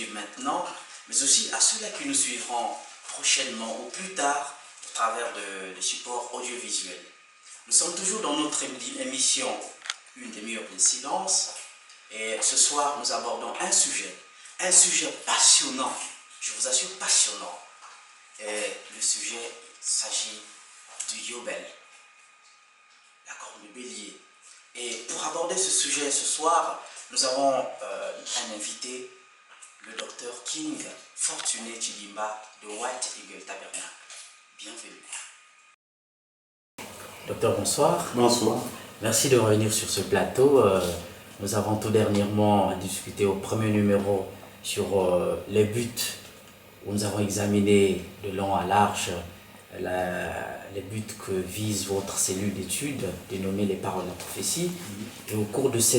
suivent maintenant, mais aussi à ceux-là qui nous suivront prochainement ou plus tard au travers de supports audiovisuels. Nous sommes toujours dans notre émission Une demi-heure de silence, et ce soir nous abordons un sujet passionnant, je vous assure passionnant. Et le sujet s'agit du Yobel, la corne de bélier. Et pour aborder ce sujet ce soir, nous avons un invité, le docteur King Fortuné Chidimba de White Eagle Tabernacle. Bienvenue. Docteur, bonsoir. Bonsoir. Merci de revenir sur ce plateau. Nous avons tout dernièrement discuté au premier numéro sur les buts, où nous avons examiné de long à large les buts que vise votre cellule d'études, dénommée les paroles de la prophétie. Et au cours de ce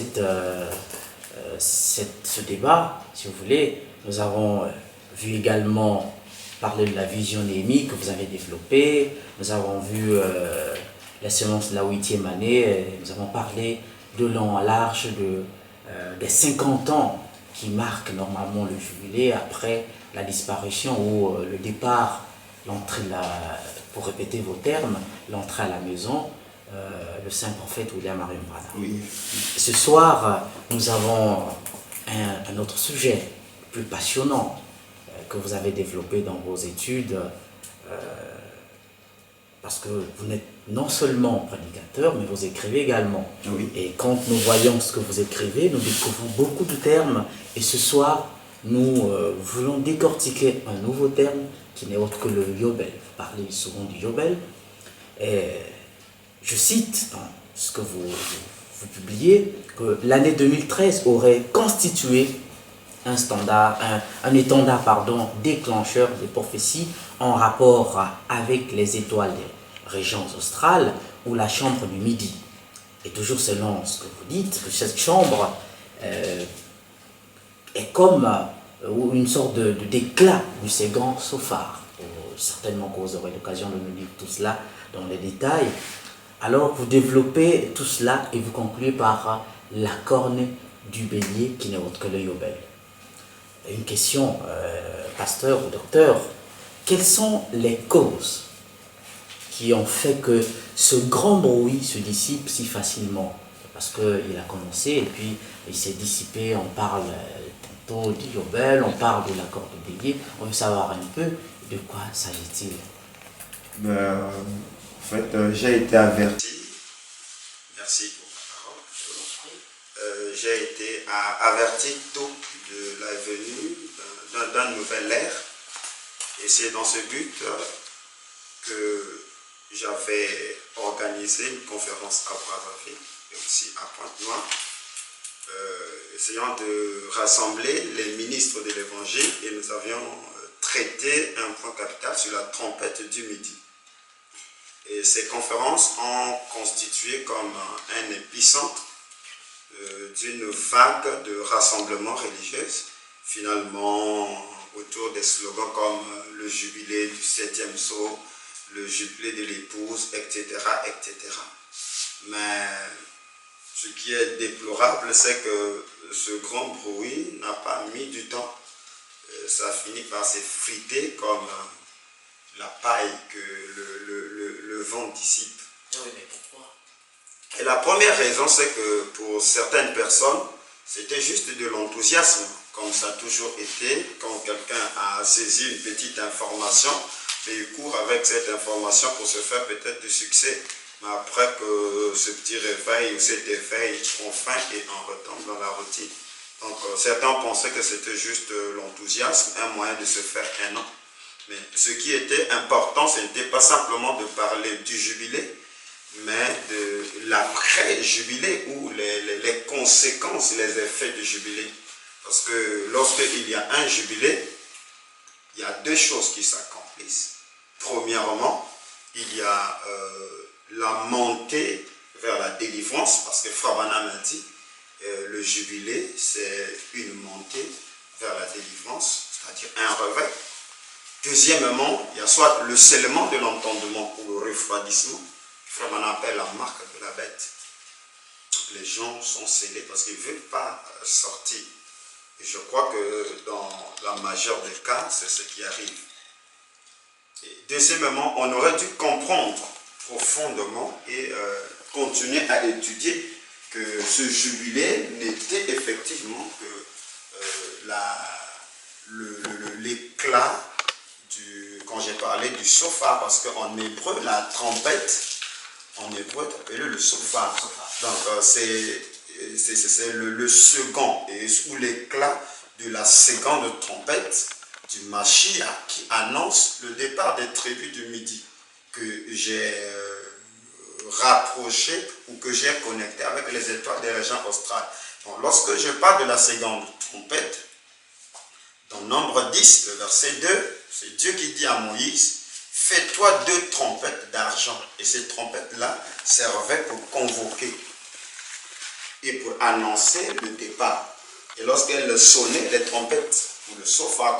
débat, si vous voulez, nous avons vu également parler de la vision néhémique que vous avez développée. Nous avons vu la semence de la 8e année. Nous avons parlé de long à large des 50 ans qui marquent normalement le jubilé après la disparition ou le départ, l'entrée, pour répéter vos termes, l'entrée à la maison, le saint prophète William Marion Branham. Oui. Ce soir, nous avons un autre sujet plus passionnant que vous avez développé dans vos études, parce que vous n'êtes non seulement prédicateur, mais vous écrivez également. Oui. Et quand nous voyons ce que vous écrivez, nous découvrons beaucoup de termes. Et ce soir, nous voulons décortiquer un nouveau terme qui n'est autre que le Yobel. Vous parlez souvent du Yobel. Et je cite dans ce que vous publiez que l'année 2013 aurait constitué un étendard déclencheur des prophéties en rapport avec les étoiles des régions australes ou la chambre du Midi. Et toujours selon ce que vous dites, que cette chambre est comme une sorte d'éclat du Ségan Sophar. Certainement que vous aurez l'occasion de nous dire tout cela dans les détails. Alors vous développez tout cela et vous concluez par la corne du bélier qui n'est autre que le Yobel. Une question, pasteur ou docteur, quelles sont les causes qui ont fait que ce grand bruit se dissipe si facilement? Parce qu'il a commencé et puis il s'est dissipé, on parle tantôt du Yobel, on parle de la corde de bélier, on veut savoir un peu de quoi s'agit-il. En fait, j'ai été averti. Merci pour la parole. J'ai été averti tôt de la venue d'un nouvel ère. Et c'est dans ce but que j'avais organisé une conférence à Brazzaville et aussi à Pointe-Noire, essayant de rassembler les ministres de l'Évangile, et nous avions traité un point capital sur la trompette du Midi. Et ces conférences ont constitué comme un épicentre d'une vague de rassemblements religieux, finalement autour des slogans comme le jubilé du 7e sceau, le jubilé de l'épouse, etc., etc. Mais ce qui est déplorable, c'est que ce grand bruit n'a pas mis du temps. Ça finit par s'effriter comme la paille que le vent dissipe. Oui, mais pourquoi? Et la première raison, c'est que pour certaines personnes, c'était juste de l'enthousiasme, comme ça a toujours été. Quand quelqu'un a saisi une petite information, il court avec cette information pour se faire peut-être du succès. Mais après que ce petit réveil ou cet éveil prend fin et on retombe dans la routine. Donc certains pensaient que c'était juste l'enthousiasme, un moyen de se faire un nom. Mais ce qui était important, ce n'était pas simplement de parler du jubilé, mais de l'après-jubilé ou les conséquences, les effets du jubilé. Parce que lorsqu'il y a un jubilé, il y a deux choses qui s'accomplissent. Premièrement, il y a la montée vers la délivrance, parce que Frère Branham a dit, le jubilé, c'est une montée vers la délivrance, c'est-à-dire un réveil. Deuxièmement, il y a soit le scellement de l'entendement ou le refroidissement. Frère Branham appelle la marque de la bête. Les gens sont scellés parce qu'ils ne veulent pas sortir Et je crois que dans la majeure des cas, c'est ce qui arrive. Et deuxièmement, on aurait dû comprendre profondément et continuer à étudier que ce jubilé n'était effectivement que l'éclat quand j'ai parlé du shofar, parce qu'en hébreu, la trompette, en hébreu, est appelée le shofar. Donc, c'est le second, ou l'éclat de la seconde trompette du Mashiach qui annonce le départ des tribus du Midi, que j'ai rapproché ou que j'ai connecté avec les étoiles des régions australes. Donc, lorsque je parle de la seconde trompette, dans Nombre 10, le verset 2, c'est Dieu qui dit à Moïse, fais-toi 2 trompettes d'argent. Et ces trompettes-là servaient pour convoquer et pour annoncer le départ. Et lorsqu'elles sonnaient, les trompettes, ou le shofar,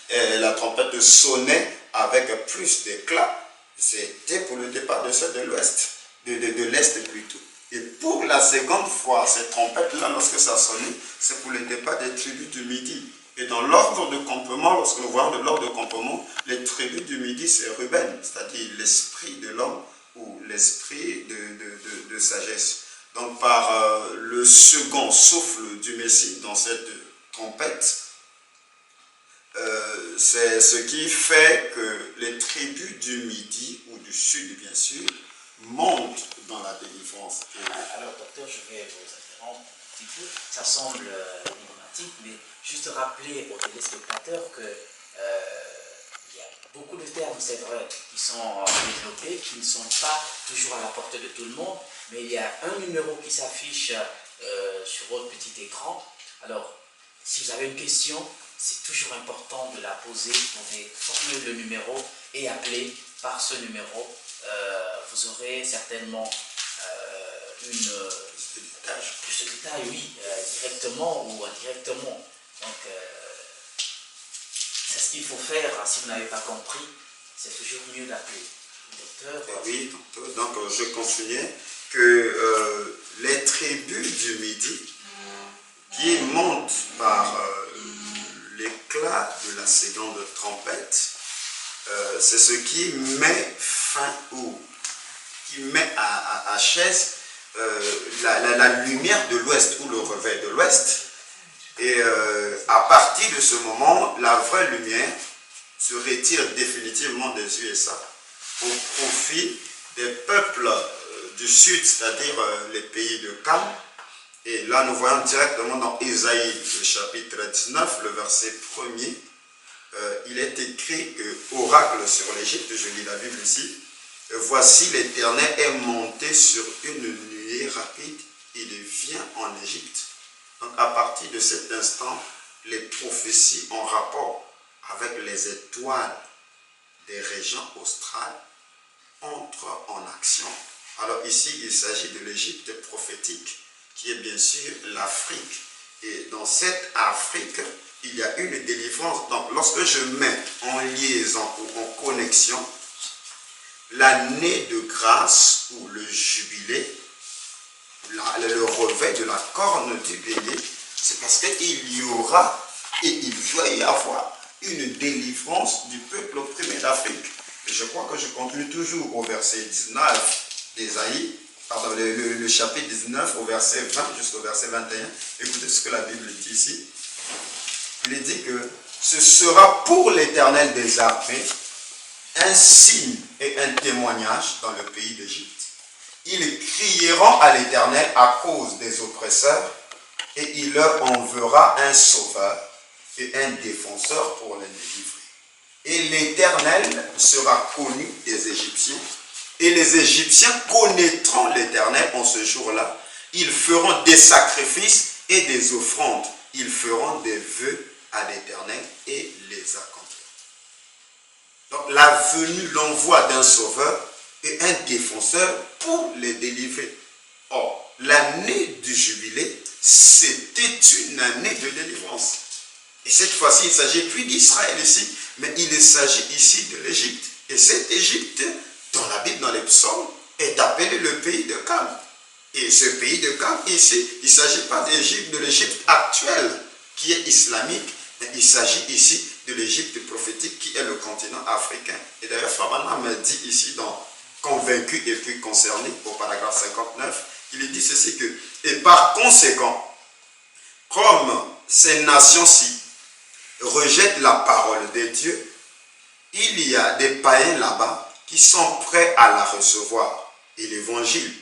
la trompette sonnait avec plus d'éclat, c'était pour le départ de ceux de l'ouest, de l'est plutôt. Et pour la seconde fois, ces trompettes-là, lorsque ça sonnait, c'est pour le départ des tribus du Midi. Et dans l'ordre de campement, lorsque nous voyons de l'ordre de campement, les tribus du Midi, c'est Ruben, c'est-à-dire l'esprit de l'homme ou l'esprit de sagesse. Donc par le second souffle du Messie dans cette trompette, c'est ce qui fait que les tribus du Midi, ou du Sud bien sûr, montent dans la délivrance. Alors docteur, je vais vous interrompre un petit peu, ça semble énigmatique, mais juste rappeler aux téléspectateurs que il y a beaucoup de termes, c'est vrai, qui sont développés, qui ne sont pas toujours à la portée de tout le monde, mais il y a un numéro qui s'affiche sur votre petit écran. Alors, si vous avez une question, c'est toujours important de la poser. Vous pouvez formuler le numéro et appeler par ce numéro. Vous aurez certainement plus de détails, oui, directement ou indirectement. Donc, c'est ce qu'il faut faire. Si vous n'avez pas compris, c'est toujours mieux d'appeler. Docteur. Oui, donc je continuais que les tribus du Midi qui montent par l'éclat de la seconde trompette, c'est ce qui met fin ou qui met à chaise la lumière de l'Ouest ou le réveil de l'Ouest. Et à partir de ce moment, la vraie lumière se retire définitivement des USA au profit des peuples du Sud, c'est-à-dire les pays de Cam. Et là, nous voyons directement dans Ésaïe, le chapitre 19, le verset 1er, il est écrit oracle sur l'Égypte, je lis la Bible ici. Voici l'Éternel est monté sur une nuée rapide, il vient en Égypte. Donc à partir de cet instant, les prophéties en rapport avec les étoiles des régions australes entrent en action. Alors ici, il s'agit de l'Égypte prophétique, qui est bien sûr l'Afrique. Et dans cette Afrique, il y a une délivrance. Donc lorsque je mets en liaison ou en connexion l'année de grâce ou le jubilé, le réveil de la corne du bélier, c'est parce qu'il y aura et il va y avoir une délivrance du peuple opprimé d'Afrique. Et je crois que je continue toujours au verset 19 d'Ésaïe, pardon, le chapitre 19 au verset 20 jusqu'au verset 21. Écoutez ce que la Bible dit ici. Il est dit que ce sera pour l'Éternel des armées un signe et un témoignage dans le pays d'Égypte. Ils crieront à l'Éternel à cause des oppresseurs et il leur enverra un sauveur et un défenseur pour les délivrer. Et l'Éternel sera connu des Égyptiens et les Égyptiens connaîtront l'Éternel en ce jour-là. Ils feront des sacrifices et des offrandes. Ils feront des vœux à l'Éternel et les accompliront. Donc la venue, l'envoi d'un sauveur et un défenseur pour les délivrer. Or, l'année du jubilé, c'était une année de délivrance. Et cette fois-ci, il ne s'agit plus d'Israël ici, mais il s'agit ici de l'Égypte. Et cette Égypte, dans la Bible, dans les psaumes, est appelée le pays de Cam. Et ce pays de Cam, ici, il ne s'agit pas d'Égypte, de l'Égypte actuelle, qui est islamique, mais il s'agit ici de l'Égypte prophétique qui est le continent africain. Et d'ailleurs, Frère Branham dit ici dans Convaincu et puis concerné, au paragraphe 59, il dit ceci que, et par conséquent, comme ces nations-ci rejettent la parole de Dieu, il y a des païens là-bas qui sont prêts à la recevoir. Et l'évangile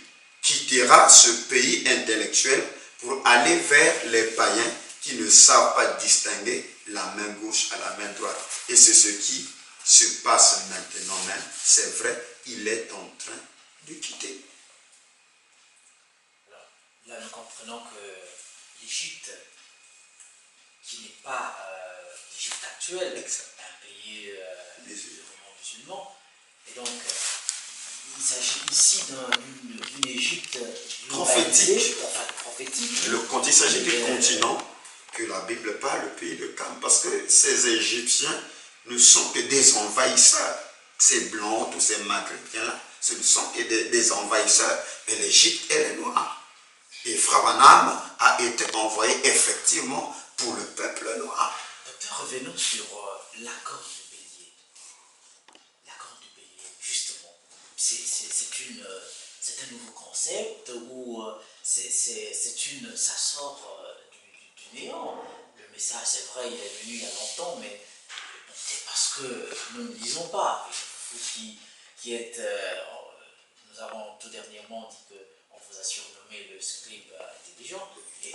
quittera ce pays intellectuel pour aller vers les païens qui ne savent pas distinguer la main gauche à la main droite. Et c'est ce qui se passe maintenant même. C'est vrai, il est en train de quitter. Alors, là, nous comprenons que l'Égypte, qui n'est pas l'Égypte actuelle, un pays musulman, et donc il s'agit ici d'une Égypte prophétique. prophétique. Il s'agit du continent que la Bible parle, le pays de Cannes, parce que ces Égyptiens ne sont que des envahisseurs. Ces blancs, tous ces maghrébins-là, ce ne sont que des envahisseurs. Mais l'Égypte, elle est noire. Et Frère Branham a été envoyé effectivement pour le peuple noir. Docteur, revenons sur l'accord du bélier. L'accord du bélier, justement, c'est un nouveau concept où ça sort du néant. Le message, c'est vrai, il est venu il y a longtemps, mais c'est parce que nous ne lisons pas. Vous qui êtes, nous avons tout dernièrement dit qu'on vous a surnommé le scribe intelligent. Et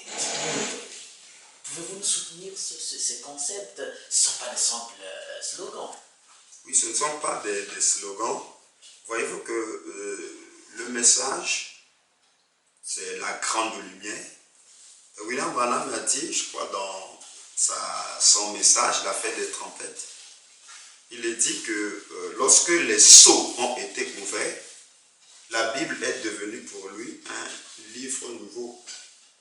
pouvez-vous nous soutenir ces concepts? Ce ne sont pas des simples slogans. Oui, ce ne sont pas des slogans. Voyez-vous que le message, c'est la grande lumière. William Branham a dit, je crois, dans son message, la fête des trompettes, il a dit que lorsque les sceaux ont été ouverts, la Bible est devenue pour lui un livre nouveau.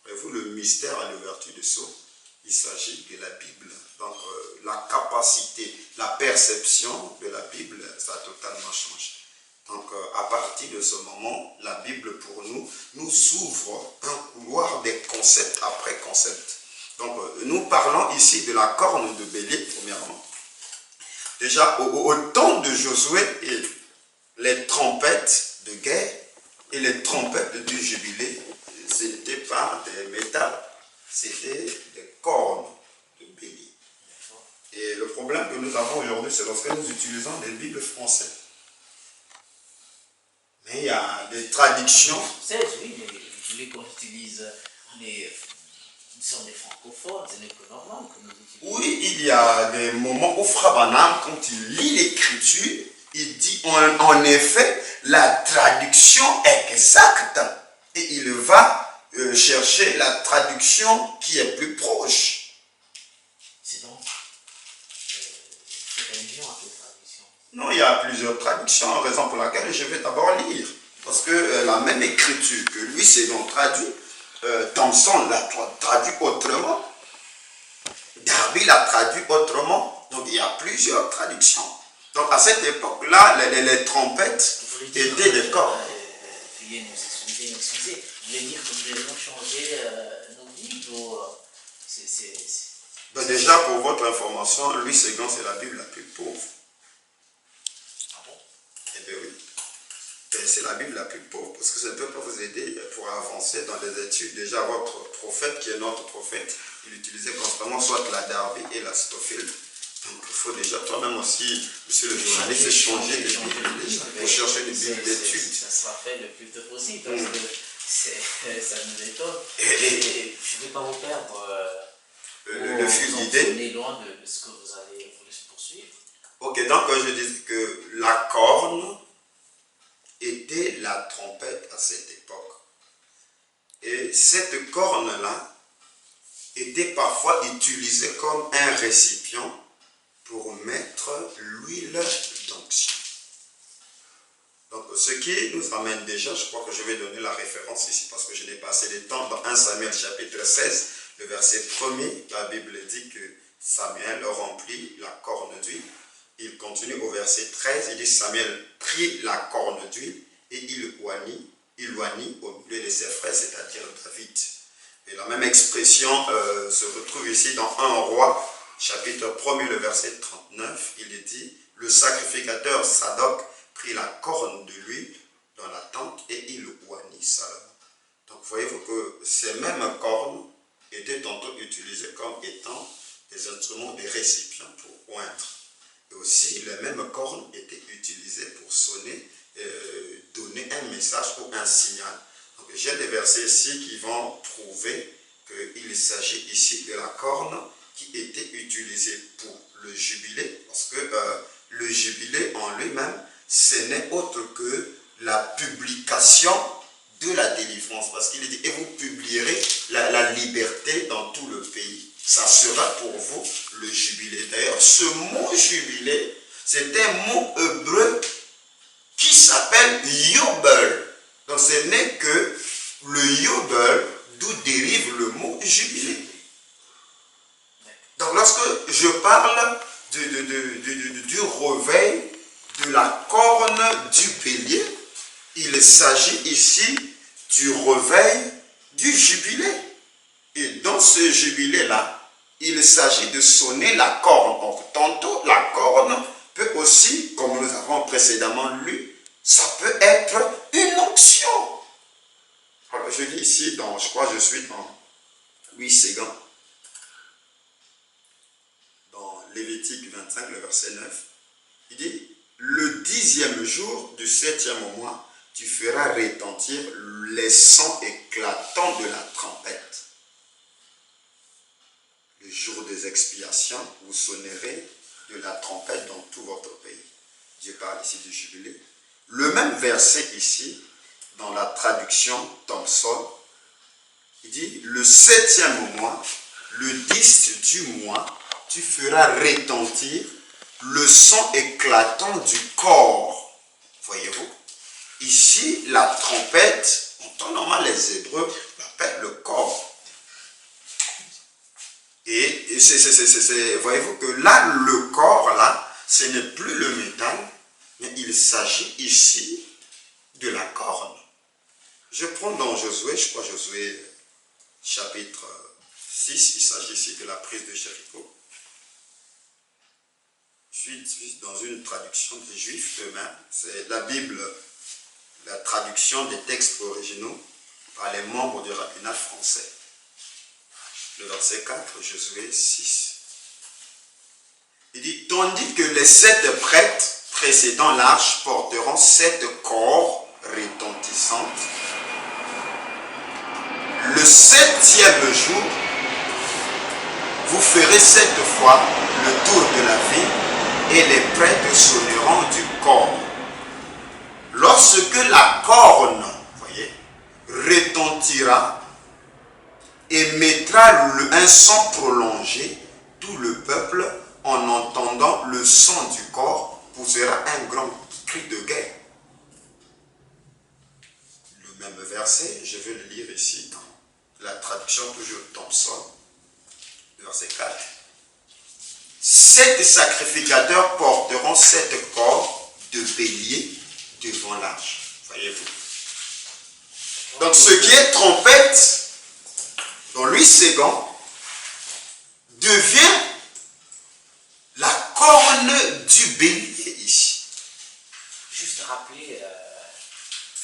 Voyez-vous, le mystère à l'ouverture des sceaux, il s'agit de la Bible. Donc, la capacité, la perception de la Bible, ça a totalement changé. Donc, à partir de ce moment, la Bible, pour nous ouvre un couloir des concepts après concepts. Donc, nous parlons ici de la corne de bélier, premièrement. Déjà, au temps de Josué, les trompettes de guerre et les trompettes du jubilé, ce n'était pas des métals, c'était des cornes de bélier. Et le problème que nous avons aujourd'hui, c'est lorsque nous utilisons des Bibles françaises. Mais il y a des traductions. Oui, mais je voulais qu'on utilise. Nous sommes des francophones, ce n'est que normal que nous utilisons. Oui, il y a des moments où Frère Branham, quand il lit l'écriture, il dit en effet la traduction exacte. Et il va chercher la traduction qui est plus proche. C'est donc religion à quelle traduction? Non, il y a plusieurs traductions, raison pour laquelle je vais d'abord lire. Parce que la même écriture que lui, c'est donc traduit. Thomson l'a traduit autrement. Darby l'a traduit autrement. Donc il y a plusieurs traductions. Donc à cette époque-là, les trompettes étaient des corps. Veuillez nous excuser. Vous voulez dire que nous devons changer nos Bibles ou Ben déjà, pour votre information, Louis Séguin, c'est la Bible la plus pauvre. Ah bon? Eh bien oui. C'est la Bible la plus pauvre, parce que ça ne peut pas vous aider pour avancer dans les études. Déjà, votre prophète, qui est notre prophète, il utilisait constamment soit la Darby et la Scofield. Donc il faut déjà toi-même aussi, monsieur le journaliste, changer de Bible pour chercher une Bible d'études. Ça sera fait le plus tôt possible, parce que ça nous étonne. Et je ne vais pas vous perdre le fil d'idée. On est loin de ce que vous allez poursuivre. Ok, donc je disais que la corne était la trompette à cette époque. Et cette corne-là était parfois utilisée comme un récipient pour mettre l'huile d'onction. Donc, ce qui nous amène déjà, je crois que je vais donner la référence ici parce que je n'ai pas assez de temps, dans 1 Samuel chapitre 16, le verset 1er, la Bible dit que Samuel remplit la corne d'huile. Il continue au verset 13, il dit Samuel prit la corne d'huile et il oignit au milieu de ses frères, c'est-à-dire David. Et la même expression se retrouve ici dans 1 Roi, chapitre 1er, le verset 39. Il est dit, le sacrificateur Sadoc prit la corne de l'huile dans la tente et il oignit Salomon. Donc voyez-vous que ces mêmes cornes étaient tantôt utilisées comme étant des instruments, des récipients pour oindre. Et aussi, les mêmes cornes étaient utilisées pour sonner, donner un message ou un signal. Donc j'ai des versets ici qui vont prouver qu'il s'agit ici de la corne qui était utilisée pour le jubilé, parce que le jubilé en lui-même, ce n'est autre que la publication de la délivrance, parce qu'il dit, et vous publierez la liberté dans tout le pays. Ça sera pour vous le jubilé. D'ailleurs, ce mot jubilé, c'est un mot hébreu qui s'appelle Yobel. Donc ce n'est que le Yobel d'où dérive le mot jubilé. Donc lorsque je parle du réveil de la corne du bélier, il s'agit ici du réveil du jubilé. Et dans ce jubilé-là, il s'agit de sonner la corne. Donc, tantôt, la corne peut aussi, comme nous avons précédemment lu, ça peut être une onction. Alors, je lis ici, je crois que je suis dans 8 secondes, dans Lévitique 25, le verset 9. Il dit, le 10e jour du 7e mois, tu feras retentir les sons éclatants de la trompette. Le jour des expiations, vous sonnerez de la trompette dans tout votre pays. Dieu parle ici du jubilé. Le même verset ici, dans la traduction Thompson, il dit, le 7e mois, le 10 du mois, tu feras retentir le son éclatant du corps. Voyez-vous? Ici, la trompette, en temps normal, les Hébreux l'appellent le corps. Et voyez-vous que là, le corps, là, ce n'est plus le métal, mais il s'agit ici de la corne. Je prends dans Josué, je crois Josué chapitre 6, il s'agit ici de la prise de Jéricho. Je suis dans une traduction des Juifs eux-mêmes. C'est la Bible, la traduction des textes originaux par les membres du rabbinat français. Le verset 4, Josué 6. Il dit, tandis que les 7 prêtres précédant l'arche porteront 7 corps retentissantes, le 7e jour, vous ferez 7 fois le tour de la ville et les prêtres sonneront du corps. Lorsque la corne, voyez, retentira et mettra un son prolongé, tout le peuple, en entendant le son du corps, poussera un grand cri de guerre. Le même verset, je vais le lire ici dans la traduction toujours Thompson, verset 4. 7 sacrificateurs porteront 7 corps de bélier devant l'arche. Voyez-vous? Donc ce qui est trompette, dans 8 secondes, devient la corne du bélier ici. Juste rappeler,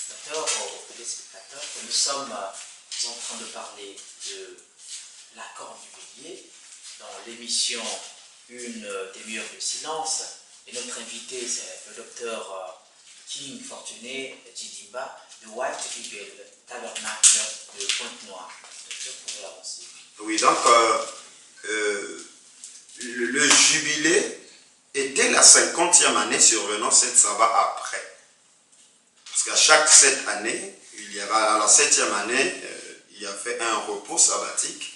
docteur, aux téléspectateurs, que nous sommes en train de parler de la corne du bélier dans l'émission Une demi-heure de silence. Et notre invité, c'est le docteur King Fortuné Djidimba de White Eagle Tabernacle de Pointe-Noire. Oui, donc le jubilé était la 50e année survenant 7 sabbats après. Parce qu'à chaque 7 années, il y avait, à la 7e année, il y avait un repos sabbatique.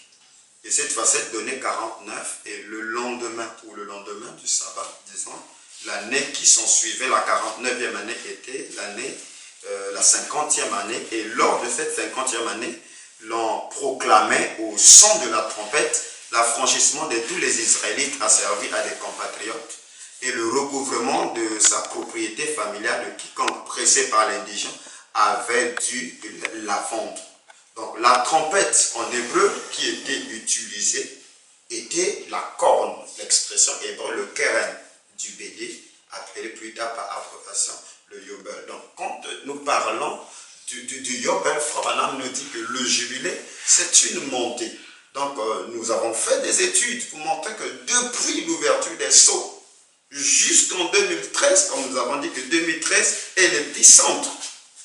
Et cette facette donnait 49. Et le lendemain, ou le lendemain du sabbat, disons, l'année qui s'en suivait, la 49e année, était l'année, la 50e année. Et lors de cette 50e année, l'on proclamait au son de la trompette l'affranchissement de tous les Israélites asservis à des compatriotes et le recouvrement de sa propriété familiale de quiconque pressé par l'indigent avait dû la vendre. Donc la trompette en hébreu qui était utilisée était la corne, l'expression hébreu, le keren du bélier, appelé plus tard par abréviation le yobel. Donc quand nous parlons du yobel, Frère Branham nous dit que le jubilé, c'est une montée. Donc nous avons fait des études pour montrer que depuis l'ouverture des sceaux jusqu'en 2013, comme nous avons dit que 2013 est l'épicentre,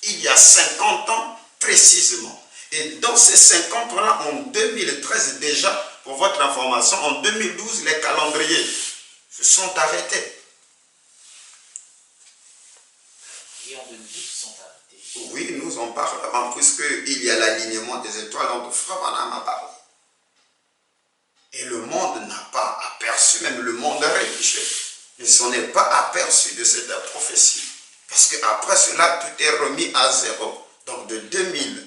il y a 50 ans précisément. Et dans ces 50 ans-là, en 2013 déjà, pour votre information, en 2012, les calendriers se sont arrêtés. Et en 2012, ils sont arrêtés. Oui, nous en parlerons, puisqu'il y a l'alignement des étoiles dont Frère Branham a parlé. Et le monde n'a pas aperçu, même le monde religieux, il ne s'en est pas aperçu de cette prophétie. Parce qu'après cela, tout est remis à zéro. Donc de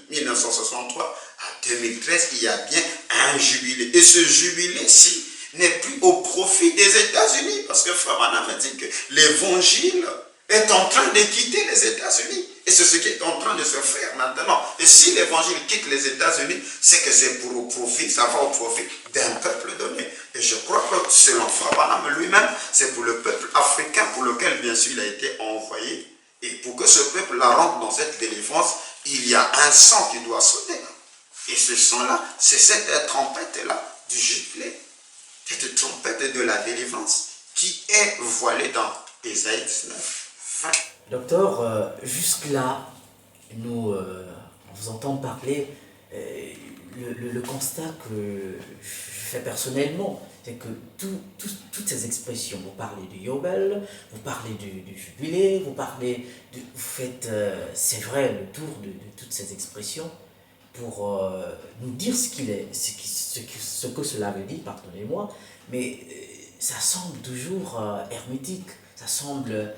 1963 à 2013, il y a bien un jubilé. Et ce jubilé-ci n'est plus au profit des États-Unis. Parce que Frère Branham a dit que l'évangile est en train de quitter les États-Unis. Et c'est ce qui est en train de se faire maintenant. Et si l'évangile quitte les États-Unis, c'est que c'est pour au profit, ça va au profit d'un peuple donné. Et je crois que selon Frère Branham lui-même, c'est pour le peuple africain pour lequel bien sûr il a été envoyé. Et pour que ce peuple-là rentre dans cette délivrance, il y a un sang qui doit sonner. Et ce sang-là, c'est cette trompette-là du jubilé. Cette trompette de la délivrance qui est voilée dans Ésaïe 19, 20. Docteur, jusque-là, nous, en vous entendant parler, le constat que je fais personnellement, c'est que toutes ces expressions, vous parlez du Yobel, vous parlez du jubilé, vous faites, c'est vrai, le tour de toutes ces expressions pour nous dire ce qu'il est, ce que cela veut dire, pardonnez-moi, mais ça semble toujours hermétique, ça semble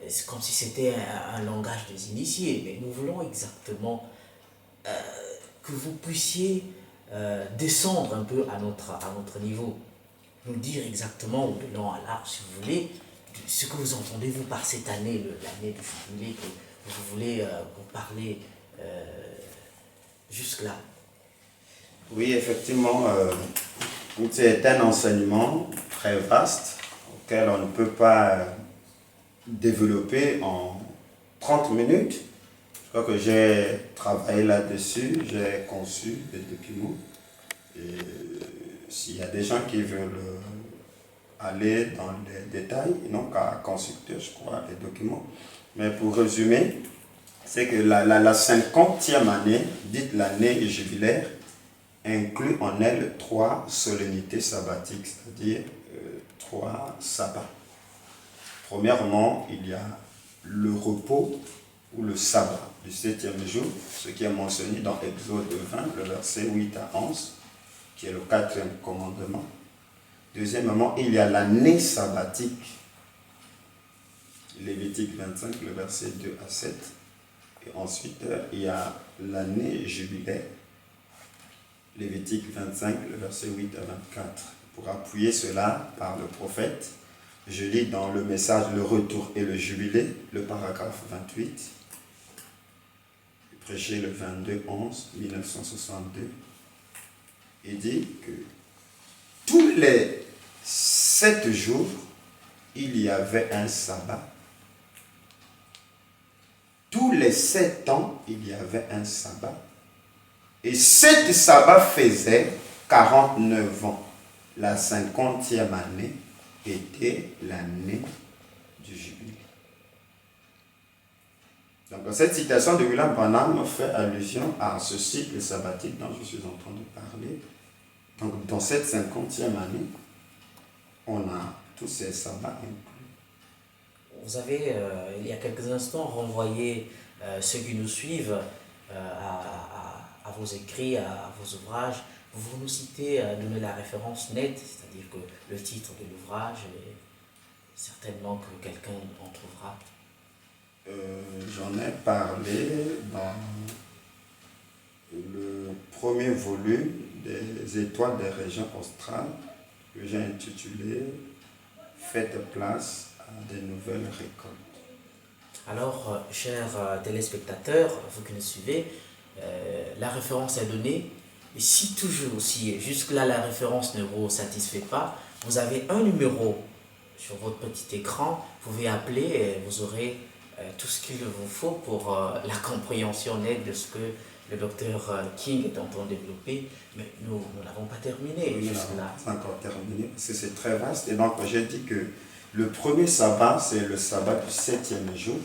c'est comme si c'était un langage des initiés, mais nous voulons exactement que vous puissiez descendre un peu à notre niveau, nous dire exactement, ou de long à large, si vous voulez, ce que vous entendez, vous, par cette année, l'année du jubilé, que vous voulez vous parler jusque-là. Oui, effectivement, c'est un enseignement très vaste auquel on ne peut pas développer en 30 minutes. Je crois que j'ai travaillé là-dessus, j'ai conçu des documents. Et s'il y a des gens qui veulent aller dans les détails, ils n'ont qu'à consulter, je crois, les documents. Mais pour résumer, c'est que la 50e année, dite l'année jubilaire, inclut en elle 3 solennités sabbatiques, c'est-à-dire 3 sabbats. Premièrement, il y a le repos ou le sabbat du 7e jour, ce qui est mentionné dans Exode 20, le verset 8 à 11, qui est le 4e commandement. Deuxièmement, il y a l'année sabbatique, Lévitique 25, le verset 2 à 7. Et ensuite, il y a l'année jubilaire, Lévitique 25, le verset 8 à 24. Pour appuyer cela par le prophète, je lis dans le message Le Retour et le Jubilé, le paragraphe 28, prêché le 22/11/1962. Il dit que tous les 7 jours, il y avait un sabbat. Tous les 7 ans, il y avait un sabbat. Et 7 sabbats faisaient 49 ans. La 50e année était l'année du jubilé. Donc, cette citation de William Branham fait allusion à ce cycle sabbatique dont je suis en train de parler. Donc, dans cette 50e année, on a tous ces sabbats inclus. Vous avez, il y a quelques instants, renvoyé ceux qui nous suivent à vos écrits, à vos ouvrages. Vous nous citez, donnez la référence nette, c'est-à-dire que le titre de l'ouvrage, certainement que quelqu'un en trouvera. J'en ai parlé dans le premier volume des Étoiles des régions australes que j'ai intitulé « Faites place à des nouvelles récoltes ». Alors, chers téléspectateurs, vous qui nous suivez, la référence est donnée. Et si toujours, si jusque-là la référence ne vous satisfait pas, vous avez un numéro sur votre petit écran, vous pouvez appeler et vous aurez tout ce qu'il vous faut pour la compréhension nette de ce que le docteur King est en train de développer. Mais nous n'avons pas terminé Oui, jusque-là. c'est encore terminé parce que c'est très vaste. Et donc, j'ai dit que le premier sabbat, c'est le sabbat du 7e jour.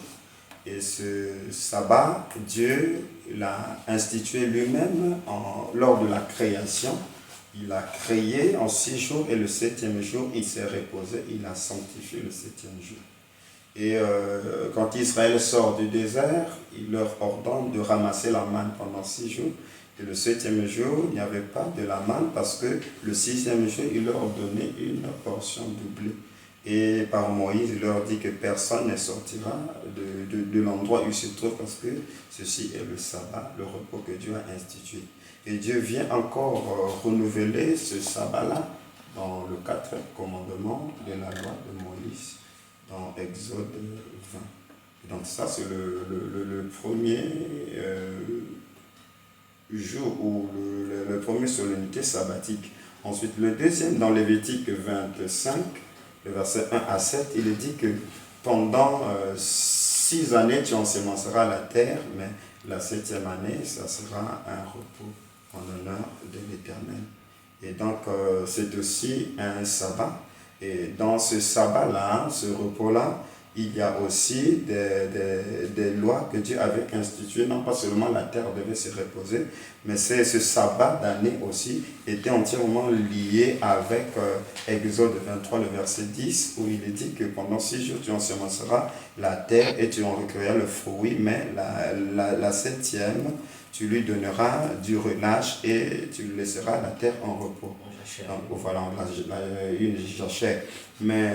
Et ce sabbat, Dieu l'a institué lui-même lors de la création. Il a créé en 6 jours et le 7e jour, il s'est reposé, il a sanctifié le 7e jour. Et quand Israël sort du désert, il leur ordonne de ramasser la manne pendant 6 jours. Et le 7e jour, il n'y avait pas de la manne parce que le 6e jour, il leur donnait une portion doublée. Et par Moïse, il leur dit que personne ne sortira de l'endroit où il se trouve parce que ceci est le sabbat, le repos que Dieu a institué. Et Dieu vient encore renouveler ce sabbat-là dans le 4e commandement de la loi de Moïse, dans Exode 20. Et donc ça, c'est le premier jour ou le premier solennité sabbatique. Ensuite, le deuxième, dans Lévitique 25, le verset 1 à 7, il est dit que pendant 6 années, tu ensemenceras la terre, mais la 7e année, ça sera un repos en l'honneur de l'Éternel. Et donc, c'est aussi un sabbat. Et dans ce sabbat-là, ce repos-là, il y a aussi des lois que Dieu avait instituées. Non pas seulement la terre devait se reposer, mais ce sabbat d'année aussi était entièrement lié avec Exode 23, le verset 10, où il est dit que pendant 6 jours, tu ensemenceras la terre et tu en recueilleras le fruit, mais la 7e, tu lui donneras du relâche et tu laisseras la terre en repos. Donc, voilà, une jachère. Mais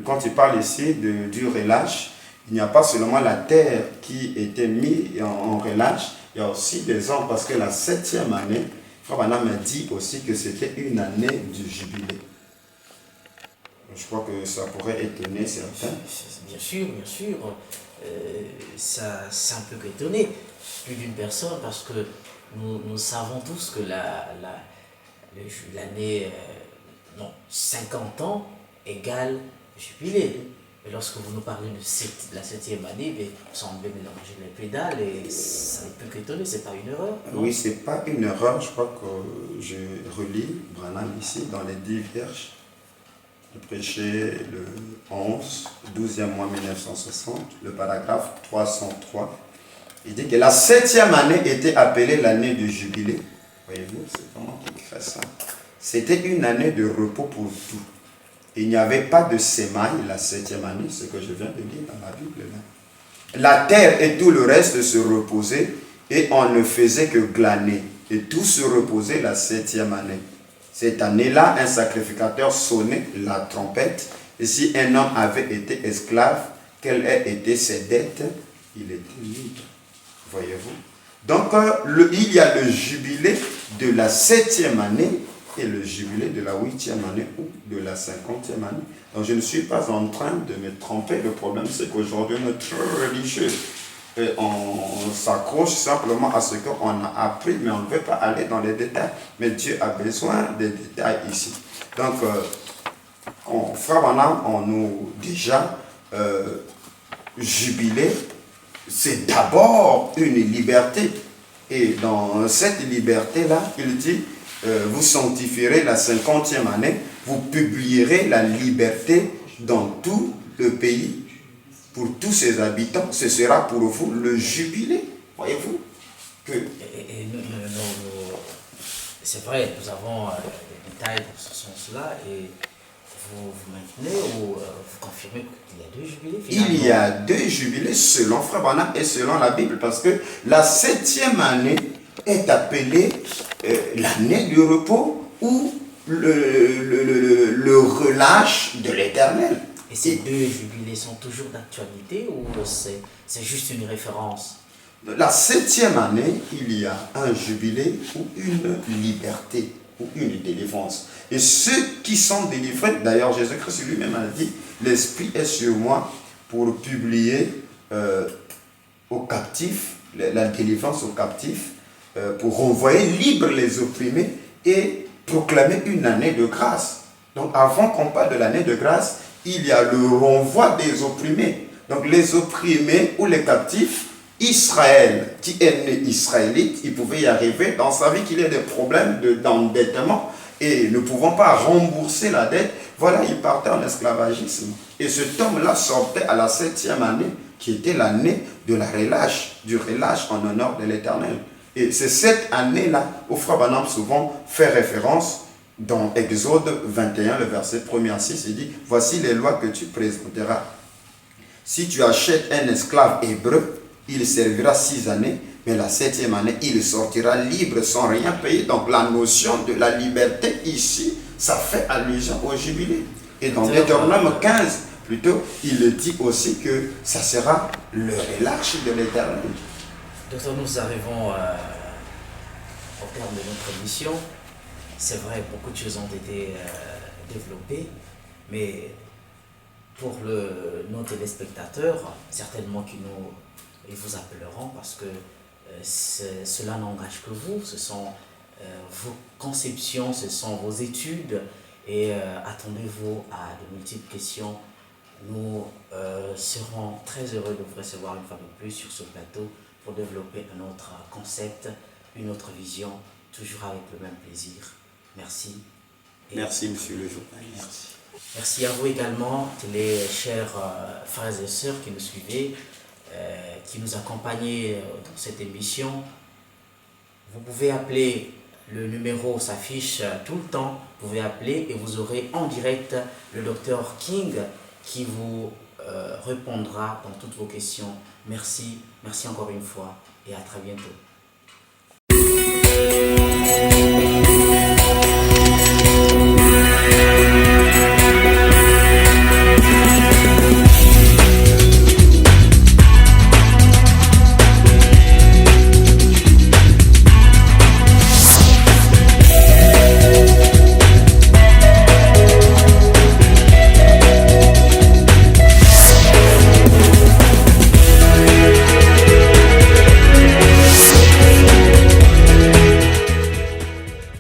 quand il parle ici du relâche, il n'y a pas seulement la terre qui était mise en relâche, il y a aussi des hommes, parce que la 7e année, Frère Branham m'a dit aussi que c'était une année du jubilé. Je crois que ça pourrait étonner certains. Bien sûr, bien sûr. Ça un peu étonné, plus d'une personne, parce que nous savons tous que l'année 50 ans égale jubilé. Et lorsque vous nous parlez de la 7e année, vous semblez mélanger les pédales et ça ne peut qu'étonner, c'est pas une erreur. Non? Oui, c'est pas une erreur. Je crois que je relis Branham ici dans les 10 vierges. Il prêchait le 11, 12e mois 1960, le paragraphe 303. Il dit que la 7e année était appelée l'année du jubilé. Voyez-vous, c'est vraiment qui crée ça. C'était une année de repos pour tout. Il n'y avait pas de sémaille la 7e année, ce que je viens de lire dans la Bible. Là. La terre et tout le reste se reposaient et on ne faisait que glaner. Et tout se reposait la 7e année. Cette année-là, un sacrificateur sonnait la trompette. Et si un homme avait été esclave, quelles aient été ses dettes, il était libre. Voyez-vous? Donc, il y a le jubilé de la 7e année et le jubilé de la 8e année ou de la 50e année. Donc, je ne suis pas en train de me tromper. Le problème, c'est qu'aujourd'hui, notre religieux, on s'accroche simplement à ce qu'on a appris, mais on ne veut pas aller dans les détails. Mais Dieu a besoin des détails ici. Donc, Frère Branham, on nous déjà jubilé. C'est d'abord une liberté. Et dans cette liberté-là, il dit, vous sanctifierez la 50e année, vous publierez la liberté dans tout le pays, pour tous ses habitants. Ce sera pour vous le jubilé. Voyez-vous que... C'est vrai, nous avons des détails dans ce sens-là, et vous maintenez ou vous confirmez qu'il y a 2 jubilés finalement? Il y a 2 jubilés selon Frère Branham et selon la Bible, parce que la 7e année est appelée l'année du repos ou le relâche de l'Éternel. Et ces 2 jubilés sont toujours d'actualité ou c'est juste une référence? La 7e année, il y a un jubilé ou une liberté ou une délivrance. Et ceux qui sont délivrés, d'ailleurs Jésus-Christ lui-même a dit, l'Esprit est sur moi pour publier aux captifs, la délivrance aux captifs, pour renvoyer libre les opprimés et proclamer une année de grâce. Donc avant qu'on parle de l'année de grâce, il y a le renvoi des opprimés. Donc les opprimés ou les captifs, Israël, qui est né israélite, il pouvait y arriver dans sa vie qu'il y ait des problèmes d'endettement et ne pouvant pas rembourser la dette. Voilà, il partait en esclavagisme. Et cet homme-là sortait à la 7e année, qui était l'année de la relâche, du relâche en honneur de l'Éternel. Et c'est cette année-là où Frère Branham souvent fait référence dans Exode 21, le verset 1er à 6, il dit « Voici les lois que tu présenteras. Si tu achètes un esclave hébreu, il servira 6 années, mais la 7e année, il sortira libre sans rien payer. » Donc la notion de la liberté ici, ça fait allusion au jubilé. Et dans Deutéronome 15, plutôt, il dit aussi que ça sera le relâche de l'Éternel. Docteur, nous arrivons au terme de notre émission. C'est vrai, beaucoup de choses ont été développées, mais pour nos téléspectateurs, certainement ils vous appelleront parce que cela n'engage que vous, ce sont vos conceptions, ce sont vos études, et attendez-vous à de multiples questions. Nous serons très heureux de vous recevoir une fois de plus sur ce plateau pour développer un autre concept, une autre vision, toujours avec le même plaisir. Merci. Merci, monsieur le journaliste. Merci. Merci à vous également, les chers frères et sœurs qui nous suivez, qui nous accompagnez dans cette émission. Vous pouvez appeler, le numéro s'affiche tout le temps, vous pouvez appeler et vous aurez en direct le docteur King qui vous répondra dans toutes vos questions. Merci, merci encore une fois et à très bientôt.